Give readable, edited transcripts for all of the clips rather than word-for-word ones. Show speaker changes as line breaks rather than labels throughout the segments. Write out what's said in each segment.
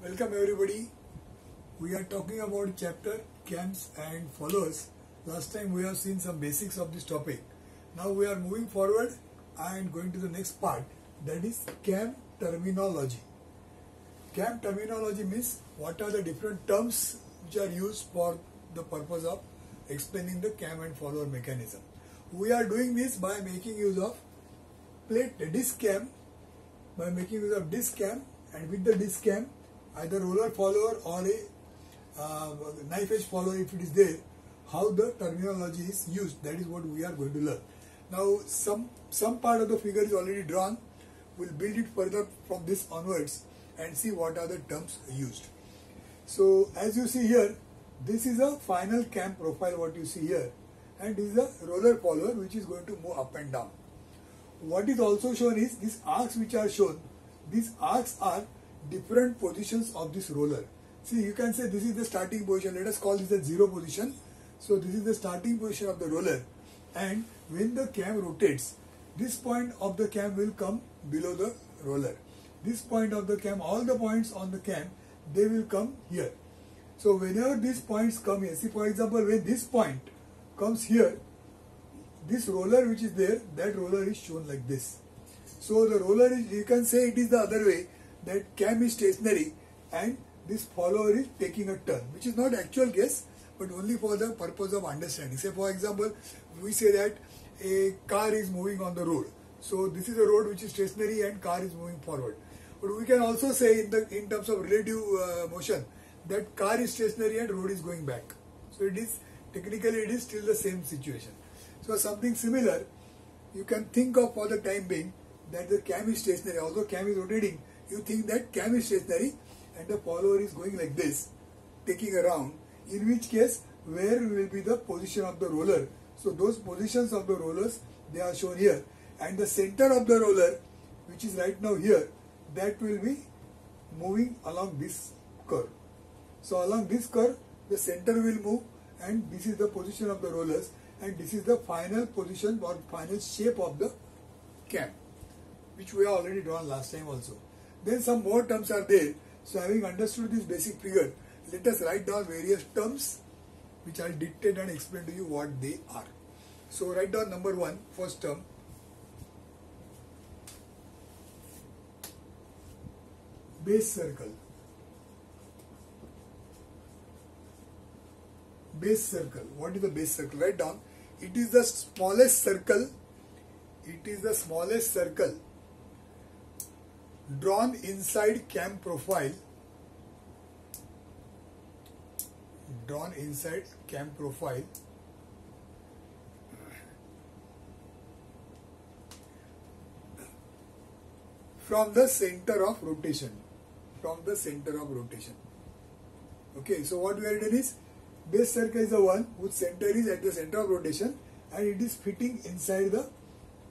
Welcome everybody. We are talking about chapter cams and followers. Last time we have seen some basics of this topic. Now we are moving forward and going to the next part, that is cam terminology. Cam terminology means what are the different terms which are used for the purpose of explaining the cam and follower mechanism. We are doing this by making use of disc cam, and with the disc cam either roller follower or a knife edge follower if it is there, how the terminology is used, that is what we are going to learn. Now some part of the figure is already drawn. We'll build it further from this onwards and see what are the terms used. So as you see here, this is a final cam profile what you see here, and this is a roller follower which is going to move up and down. What is also shown is these arcs which are shown. These arcs are different positions of this roller. See, you can say this is the starting position. Let us call this the 0 position. So this is the starting position of the roller, and when the cam rotates, this point of the cam will come below the roller. This point of the cam, all the points on the cam, they will come here. So whenever these points come here, see for example when this point comes here, this roller which is there, that roller is shown like this. So the roller is, you can say it is the other way, that cam is stationary and this follower is taking a turn, which is not actual case, but only for the purpose of understanding. Say for example, we say that a car is moving on the road. So this is a road which is stationary and car is moving forward. But we can also say in terms of relative motion that car is stationary and road is going back. So it is technically it is still the same situation. So something similar you can think of for the time being, that the cam is stationary. Although cam is rotating, you think that cam is stationary and the follower is going like this, taking around, in which case where will be the position of the roller. So those positions of the rollers, they are shown here, and the center of the roller, which is right now here, that will be moving along this curve. So along this curve the center will move, and this is the position of the rollers, and this is the final position or final shape of the cam, which we have already drawn last time also. Then some more terms are there. So having understood this basic figure, let us write down various terms which I will dictate and explain to you what they are. So write down number 1, first term. Base circle. Base circle. What is the base circle? Write down. It is the smallest circle. It is the smallest circle drawn inside cam profile. Drawn inside cam profile from the center of rotation. From the center of rotation. Okay, so what we are doing is, base circle is the one whose center is at the center of rotation and it is fitting inside the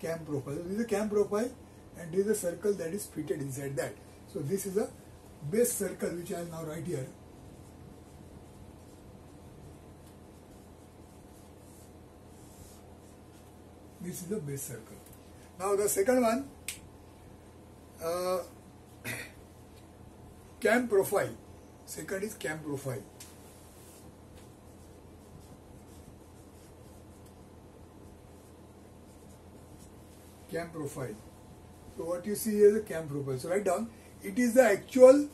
cam profile. So this is a cam profile and this is a circle that is fitted inside that. So this is a base circle which I will now write here. This is the base circle. Now the second one, cam profile. Second is cam profile. Cam profile. So what you see here is a cam profile. So write down, it is the actual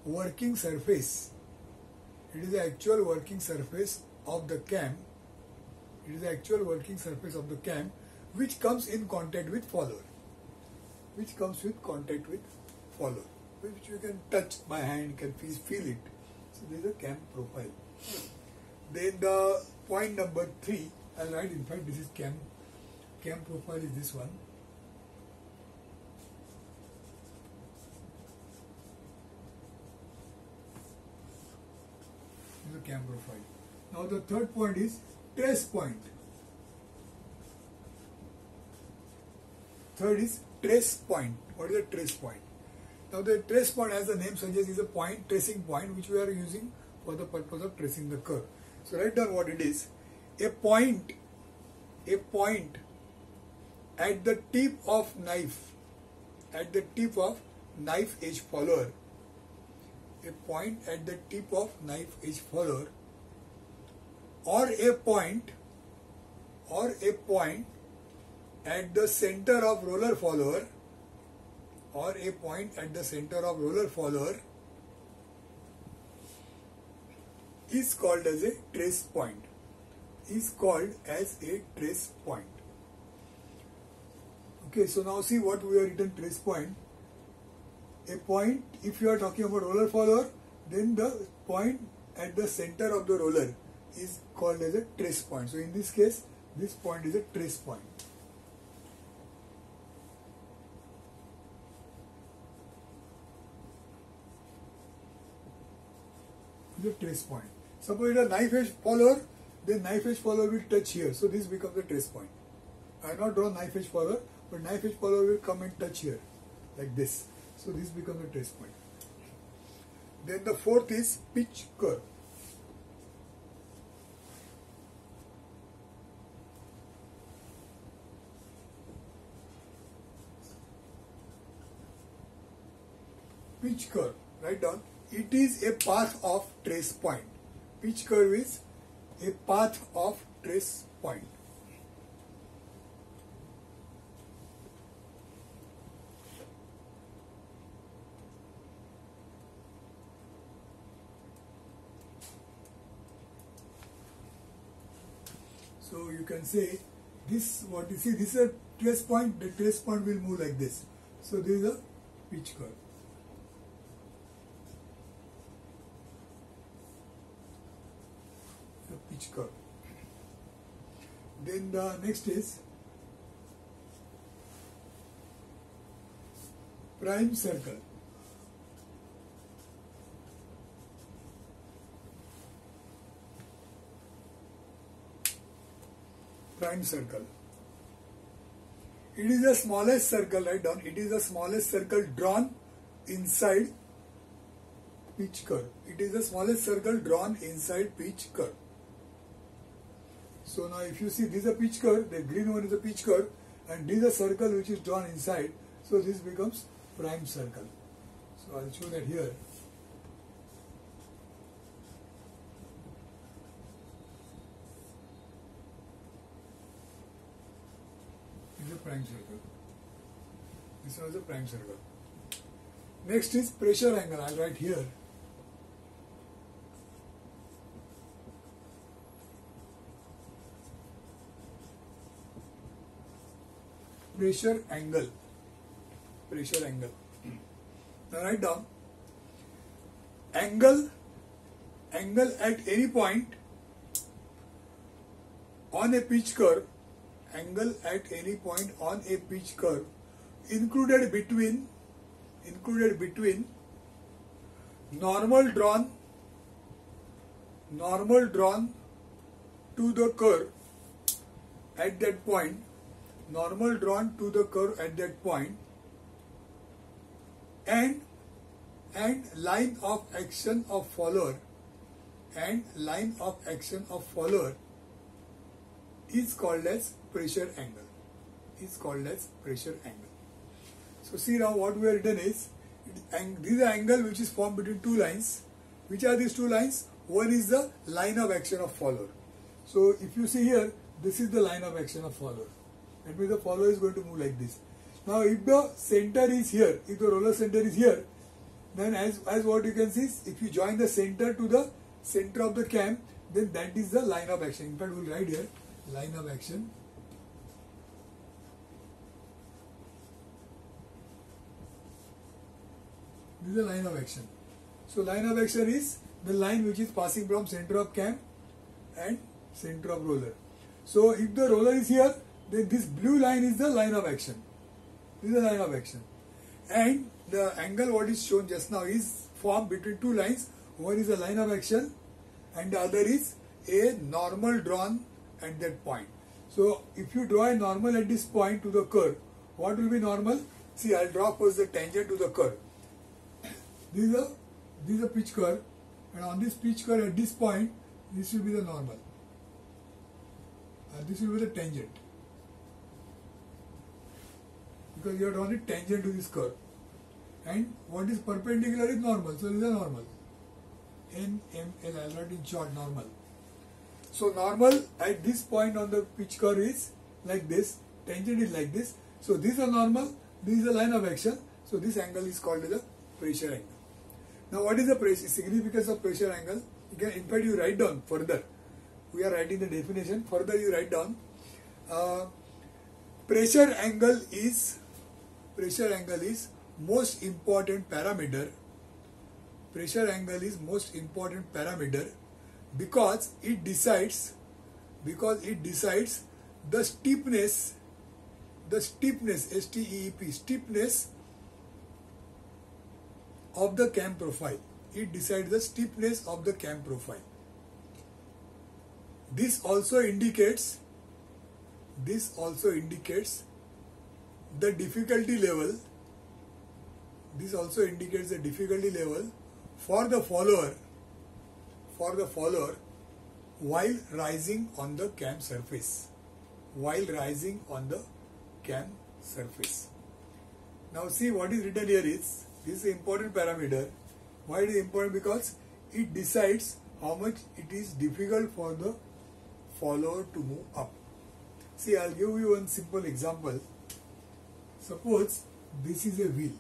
working surface. It is the actual working surface of the cam. It is the actual working surface of the cam which comes in contact with follower. Which comes with contact with follower. Which you can touch by hand, you can feel it. So this is a cam profile. Then the point number 3, I will write, in fact this is cam profile is this one. This is a cam profile. Now the third point is trace point. Third is trace point. What is a trace point? Now the trace point, as the name suggests, is a point, tracing point, which we are using for the purpose of tracing the curve. So write down what it is. A point at the tip of knife knife edge follower, a point at the tip of knife edge follower, or a point at the center of roller follower, or a point at the center of roller follower is called as a trace point. Is called as a trace point. Okay, so now see what we have written trace point. A point, if you are talking about roller follower, then the point at the center of the roller is called as a trace point. So in this case, this point is a trace point. The trace point. Suppose it is a knife edge follower, then knife edge follower will touch here. So this becomes a trace point. I have not drawn knife edge follower, but knife edge follower will come and touch here, like this. So this becomes a trace point. Then the fourth is pitch curve. Pitch curve, write down. It is a path of trace point. Pitch curve is a path of trace point. So you can say this, what you see, this is a trace point, the trace point will move like this. So this is a pitch curve. The pitch curve. Then the next is prime circle. Prime circle. It is the smallest circle, write down. It is the smallest circle drawn inside pitch curve. It is the smallest circle drawn inside pitch curve. So now if you see, this is a pitch curve, the green one is a pitch curve, and this is a circle which is drawn inside. So this becomes prime circle. So I'll show that here. This is a prime circle. This one is a prime circle. Next is pressure angle. I'll write here. Pressure angle. Pressure angle. Now write down. Angle at any point on a pitch curve. Angle at any point on a pitch curve included between normal drawn to the curve at that point, normal drawn to the curve at that point, and line of action of follower, is called as pressure angle. So see now what we have written is, this is the angle which is formed between two lines. Which are these two lines? One is the line of action of follower. So if you see here, this is the line of action of follower. That means the follower is going to move like this. Now if the center is here, if the roller center is here, then as what you can see, if you join the center to the center of the cam, then that is the line of action. In fact, we will write here, line of action. This is the line of action. So line of action is the line which is passing from center of cam and center of roller. So if the roller is here, then this blue line is the line of action. This is the line of action. And the angle what is shown just now is formed between two lines. One is a line of action and the other is a normal drawn at that point. So if you draw a normal at this point to the curve, what will be normal? See, I'll draw first the tangent to the curve. This is a pitch curve, and on this pitch curve at this point, this will be the normal. This will be the tangent, because you have drawn a tangent to this curve. and what is perpendicular is normal. So this is a normal. NML, I'll write in short, normal. So normal at this point on the pitch curve is like this, tangent is like this. So this is a normal, this is a line of action. So this angle is called as a pressure angle. Now what is the significance of pressure angle? You can, in fact, you write down further. We are writing the definition. Further you write down. Pressure angle is most important parameter. Pressure angle is most important parameter because it decides the steepness, STEEP, steepness of the cam profile. It decides the steepness of the cam profile. This also indicates the difficulty level. This also indicates the difficulty level for the follower while rising on the cam surface. Now see what is written here is, this is an important parameter. Why it is important? Because it decides how much it is difficult for the follower to move up. See, I'll give you one simple example. Suppose this is a wheel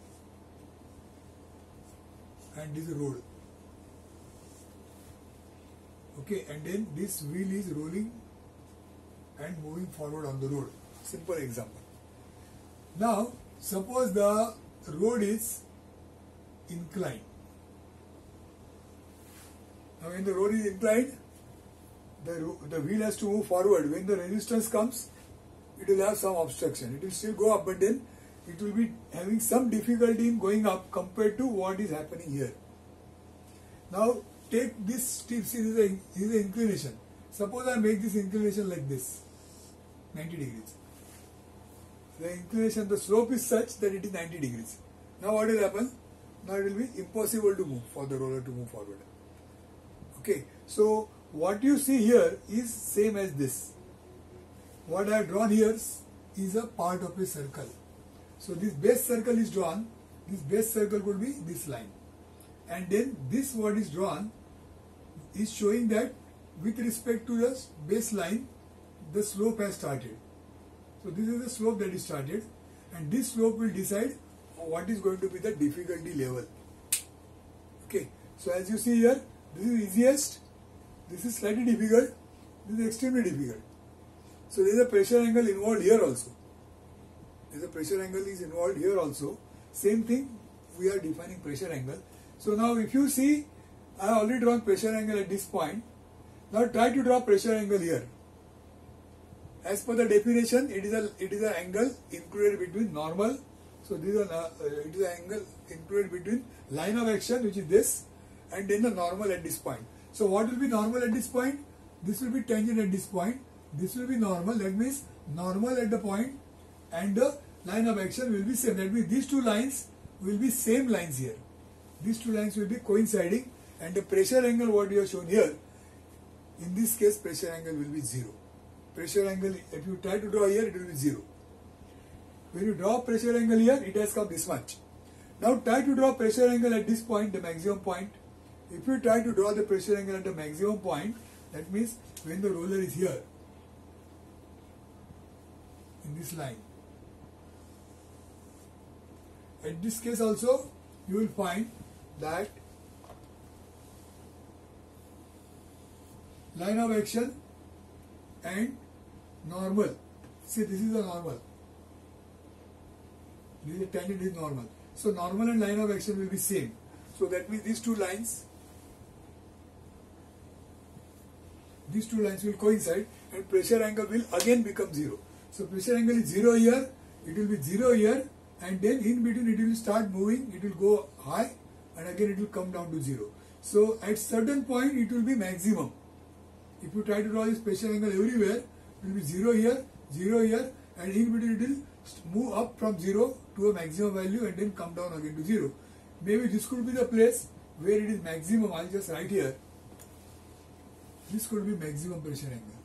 and this is a road. Okay, and then this wheel is rolling and moving forward on the road. Simple example. Now, suppose the road is inclined. Now, when the road is inclined, the wheel has to move forward. When the resistance comes, it will have some obstruction. It will still go up, but then it will be having some difficulty in going up compared to what is happening here. Now, take this steep, see, this is the inclination. Suppose I make this inclination like this, 90 degrees. The inclination, the slope is such that it is 90 degrees. Now what will happen? Now it will be impossible to move, for the roller to move forward. Okay, so what you see here is same as this. What I have drawn here is a part of a circle. So this base circle is drawn. This base circle could be this line. And then this what is drawn is showing that with respect to the baseline, the slope has started. So this is the slope that is started, and this slope will decide what is going to be the difficulty level. Okay, so as you see here, this is easiest, this is slightly difficult, this is extremely difficult. So there is a pressure angle involved here also. There is a pressure angle is involved here also. Same thing, we are defining pressure angle. So now if you see, I have already drawn pressure angle at this point. Now try to draw pressure angle here. As per the definition, it is an angle included between normal. So this is it is an angle included between line of action, which is this, and then the normal at this point. So what will be normal at this point? This will be tangent at this point. This will be normal. That means normal at the point, and the line of action will be same. That means these two lines will be same lines here. These two lines will be coinciding, and the pressure angle what you have shown here, in this case pressure angle will be 0. Pressure angle, if you try to draw here, it will be 0. When you draw pressure angle here, it has come this much. Now try to draw pressure angle at this point, the maximum point. If you try to draw the pressure angle at the maximum point, that means when the roller is here, in this line. At this case also, you will find that line of action and normal. See, this is the normal. This is the tangent is normal. So normal and line of action will be same. So that means these two lines will coincide, and pressure angle will again become 0. So pressure angle is 0 here, it will be 0 here, and then in between it will start moving, it will go high, and again it will come down to 0. So at certain point it will be maximum. If you try to draw this pressure angle everywhere, it will be 0 here, 0 here, and in between it will move up from 0 to a maximum value and then come down again to 0. Maybe this could be the place where it is maximum. I'll just write here. This could be maximum pressure angle.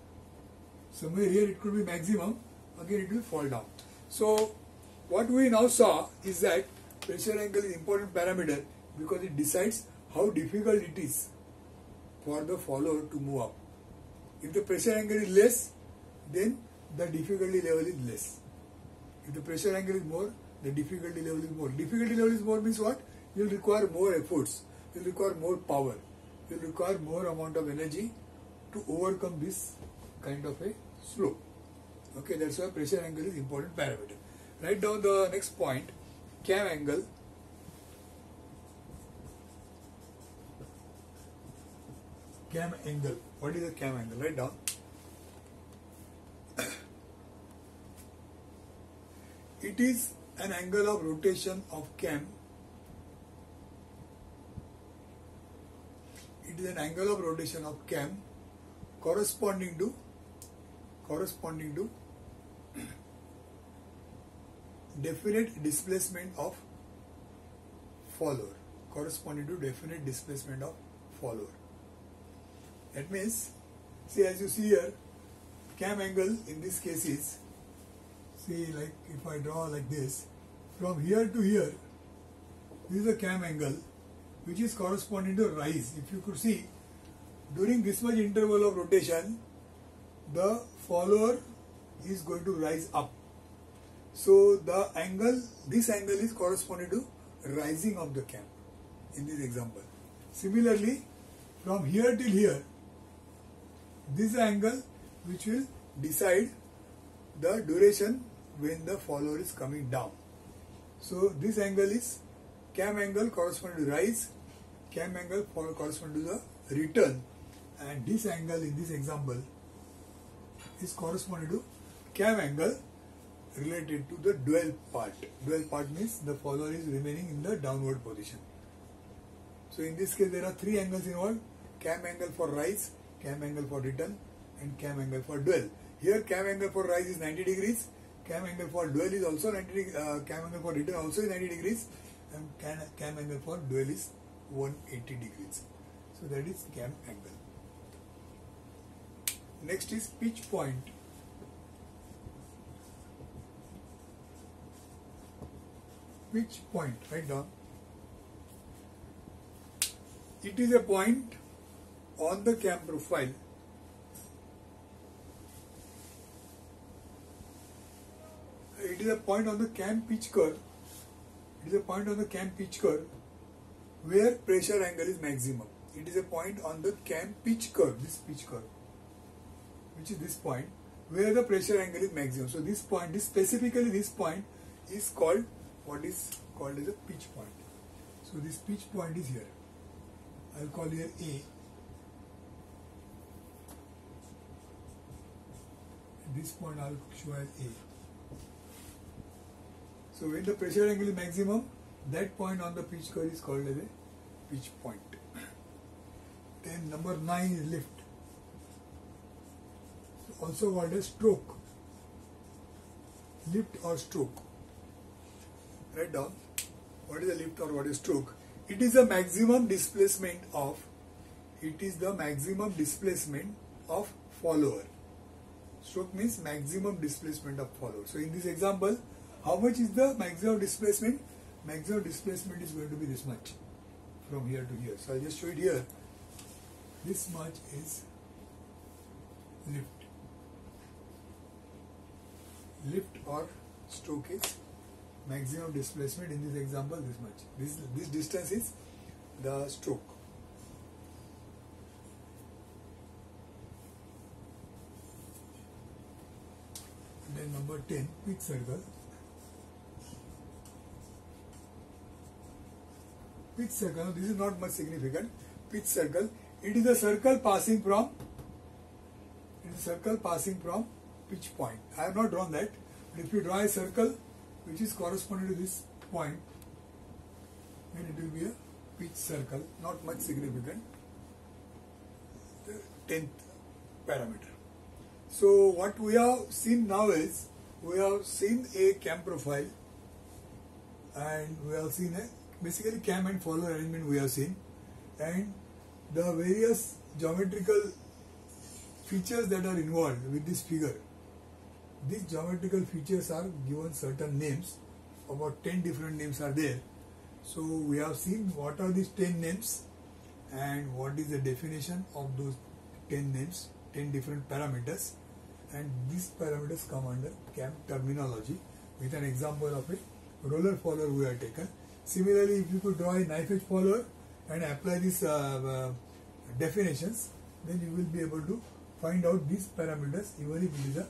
Somewhere here it could be maximum, again it will fall down. So what we now saw is that pressure angle is important parameter because it decides how difficult it is for the follower to move up. If the pressure angle is less, then the difficulty level is less. If the pressure angle is more, the difficulty level is more. Difficulty level is more means what? You will require more efforts, you will require more power, you will require more amount of energy to overcome this kind of a slope. Okay, that's why pressure angle is important parameter. Write down the next point, cam angle. Cam angle. What is the cam angle? Write down. It is an angle of rotation of cam. It is an angle of rotation of cam corresponding to definite displacement of follower. Corresponding to definite displacement of follower. That means, see, as you see here, cam angle in this case is, see, like if I draw like this, from here to here, this is a cam angle which is corresponding to rise. If you could see, during this much interval of rotation, the follower is going to rise up. So the angle, this angle is corresponding to rising of the cam in this example. Similarly, from here till here, this angle which will decide the duration when the follower is coming down. So this angle is cam angle corresponding to rise, cam angle corresponding to the return, and this angle in this example is corresponding to cam angle related to the dwell part. Dwell part means the follower is remaining in the downward position. So in this case there are three angles involved: cam angle for rise, cam angle for return, and cam angle for dwell. Here cam angle for rise is 90 degrees, cam angle for dwell is also 90 degrees, cam angle for return also is 90 degrees, and cam angle for dwell is 180 degrees. So that is cam angle. Next is pitch point. Pitch point, write down. It is a point on the cam profile it is a point on the cam pitch curve. It is a point on the cam pitch curve where pressure angle is maximum. It is a point on the cam pitch curve, this pitch curve, which is this point where the pressure angle is maximum. So this point, specifically this point is called, what is called as a pitch point. So this pitch point is here. I will call here A. This point I will show as A. So when the pressure angle is maximum, that point on the pitch curve is called as a pitch point. Then number 9 is lift, also called as stroke. Lift or stroke. Write down what is a lift or what is stroke. It is the maximum displacement of follower. Stroke means maximum displacement of follower. So in this example, how much is the maximum displacement? Maximum displacement is going to be this much from here to here. So I just show it here. This much is lift. Lift or stroke is maximum displacement. In this example, this much. This distance is the stroke. Then number 10, pitch circle. Pitch circle, this is not much significant. Pitch circle, it is a circle passing from pitch point. I have not drawn that, but if you draw a circle which is corresponding to this point, then it will be a pitch circle, not much significant. The 10th parameter. So what we have seen now is, we have seen a cam profile and we have seen basically cam and follower arrangement we have seen, and the various geometrical features that are involved with this figure. These geometrical features are given certain names about 10 different names are there. So we have seen what are these 10 names and what is the definition of those 10 names, 10 different parameters, and these parameters come under CAM terminology with an example of a roller follower we have taken. Similarly, if you could draw a knife edge follower and apply these definitions, then you will be able to find out these parameters even if it is a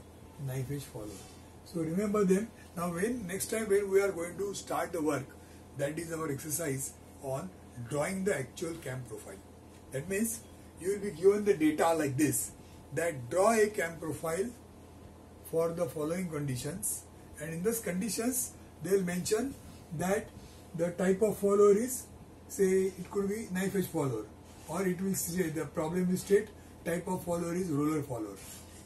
knife edge follower. So remember them. Now next time when we are going to start the work, that is our exercise on drawing the actual CAM profile. That means you will be given the data like this, that draw a CAM profile for the following conditions, and in those conditions they will mention that the type of follower is, say it could be knife edge follower, or it will say the problem will state type of follower is roller follower.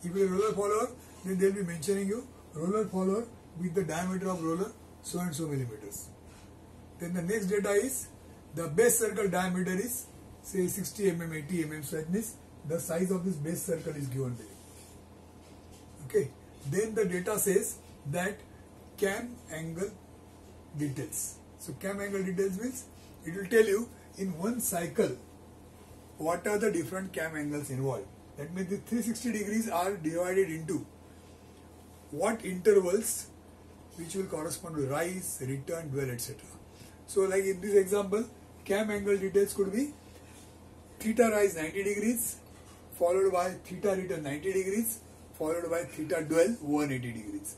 If it is roller follower, then they will be mentioning you roller follower with the diameter of roller so and so millimeters. Then the next data is the base circle diameter is say 60 mm, 80 mm. So that means the size of this base circle is given there. Okay. Then the data says that CAM angle details. So CAM angle details means it will tell you in one cycle what are the different CAM angles involved. That means the 360 degrees are divided into what intervals which will correspond to rise, return, dwell, etc. So like in this example, CAM angle details could be theta rise 90 degrees followed by theta return 90 degrees followed by theta dwell 180 degrees.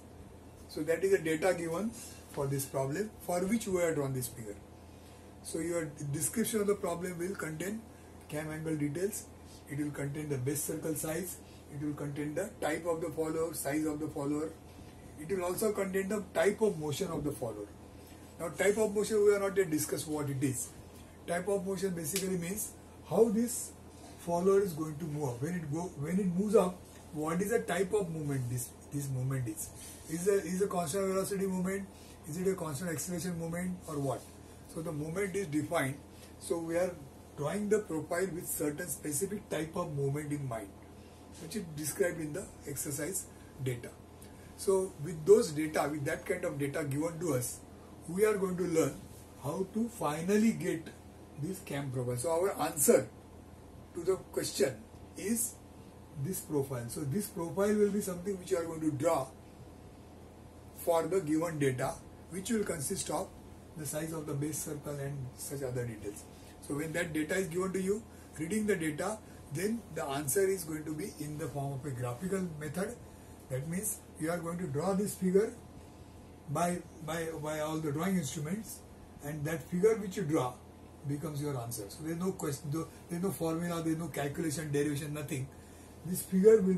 So that is the data given for this problem for which we have drawn this figure. So your description of the problem will contain CAM angle details, it will contain the base circle size, it will contain the type of the follower, size of the follower, it will also contain the type of motion of the follower. Now type of motion we have not yet discussed what it is. Type of motion basically means how this follower is going to move up. When it moves up, what is the type of movement this movement is? Is a constant velocity movement? Is it a constant acceleration movement or what? So the movement is defined. So we are drawing the profile with certain specific type of movement in mind, which is described in the exercise data. So with those data, with that kind of data given to us, we are going to learn how to finally get this CAM profile. So our answer to the question is this profile. So this profile will be something which you are going to draw for the given data, which will consist of the size of the base circle and such other details. So when that data is given to you, reading the data, then the answer is going to be in the form of a graphical method. That means you are going to draw this figure by all the drawing instruments, and that figure which you draw becomes your answer. So there is no question, there is no formula, there is no calculation, derivation, nothing. This figure will